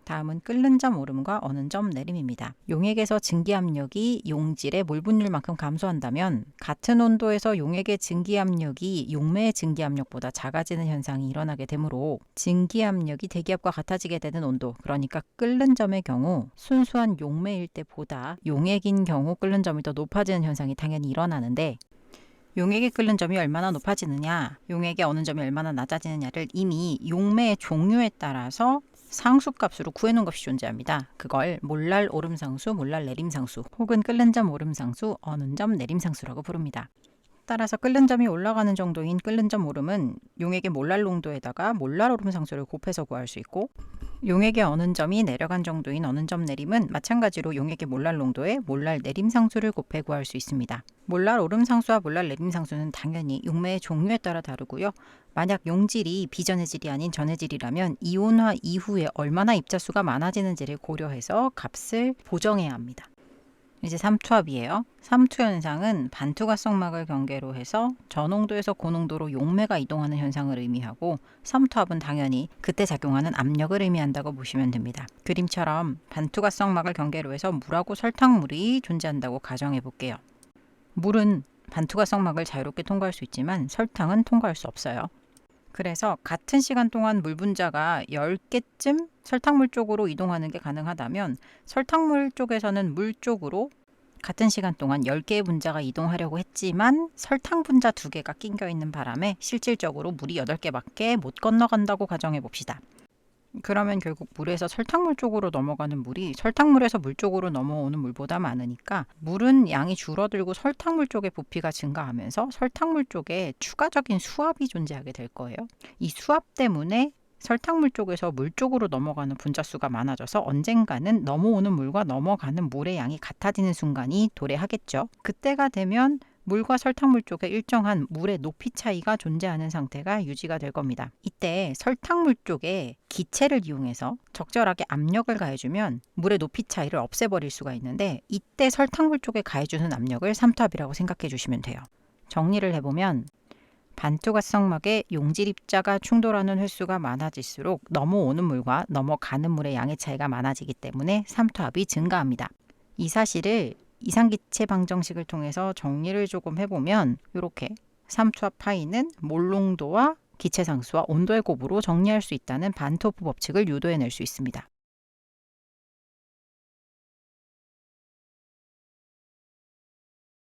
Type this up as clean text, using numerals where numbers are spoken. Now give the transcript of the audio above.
다음은 끓는 점 오름과 어는 점 내림입니다. 용액에서 증기압력이 용질의 몰 분율만큼 감소한다면 같은 온도에서 용액의 증기압력이 용매의 증기압력보다 작아지는 현상이 일어나게 되므로 증기압력이 대기압과 같아지게 되는 온도, 그러니까 끓는 점의 경우 순수한 용매일 때보다 용액인 경우 끓는 점이 더 높아지는 현상이 당연히 일어나는데, 용액이 끓는 점이 얼마나 높아지느냐, 용액의 어는 점이 얼마나 낮아지느냐를 이미 용매의 종류에 따라서 상수값으로 구해놓은 것이 존재합니다. 그걸 몰랄 오름상수, 몰랄 내림상수, 혹은 끓는 점 오름상수, 어는 점 내림상수라고 부릅니다. 따라서 끓는 점이 올라가는 정도인 끓는 점 오름은 용액의 몰랄 농도에다가 몰랄 오름상수를 곱해서 구할 수 있고, 용액의 어는 점이 내려간 정도인 어는 점 내림은 마찬가지로 용액의 몰랄 농도에 몰랄 내림상수를 곱해 구할 수 있습니다. 몰랄 오름상수와 몰랄 내림상수는 당연히 용매의 종류에 따라 다르고요. 만약 용질이 비전해질이 아닌 전해질이라면 이온화 이후에 얼마나 입자수가 많아지는지를 고려해서 값을 보정해야 합니다. 이제 삼투압이에요. 삼투 현상은 반투과성막을 경계로 해서 저농도에서 고농도로 용매가 이동하는 현상을 의미하고, 삼투압은 당연히 그때 작용하는 압력을 의미한다고 보시면 됩니다. 그림처럼 반투과성막을 경계로 해서 물하고 설탕물이 존재한다고 가정해 볼게요. 물은 반투과성막을 자유롭게 통과할 수 있지만 설탕은 통과할 수 없어요. 그래서 같은 시간 동안 물 분자가 10개쯤 설탕물 쪽으로 이동하는 게 가능하다면 설탕물 쪽에서는 물 쪽으로 같은 시간 동안 10개의 분자가 이동하려고 했지만 설탕 분자 2개가 낑겨 있는 바람에 실질적으로 물이 8개밖에 못 건너간다고 가정해 봅시다. 그러면 결국 물에서 설탕물 쪽으로 넘어가는 물이 설탕물에서 물 쪽으로 넘어오는 물보다 많으니까 물은 양이 줄어들고 설탕물 쪽의 부피가 증가하면서 설탕물 쪽에 추가적인 수압이 존재하게 될 거예요. 이 수압 때문에 설탕물 쪽에서 물 쪽으로 넘어가는 분자 수가 많아져서 언젠가는 넘어오는 물과 넘어가는 물의 양이 같아지는 순간이 도래하겠죠. 그때가 되면 물과 설탕물 쪽에 일정한 물의 높이 차이가 존재하는 상태가 유지가 될 겁니다. 이때 설탕물 쪽에 기체를 이용해서 적절하게 압력을 가해주면 물의 높이 차이를 없애버릴 수가 있는데, 이때 설탕물 쪽에 가해주는 압력을 삼투압이라고 생각해 주시면 돼요. 정리를 해보면 반투과성막의 용질 입자가 충돌하는 횟수가 많아질수록 넘어오는 물과 넘어가는 물의 양의 차이가 많아지기 때문에 삼투압이 증가합니다. 이 사실을 이상기체 방정식을 통해서 정리를 조금 해보면 이렇게 삼투압 파이는 몰농도와 기체상수와 온도의 곱으로 정리할 수 있다는 반토프 법칙을 유도해낼 수 있습니다.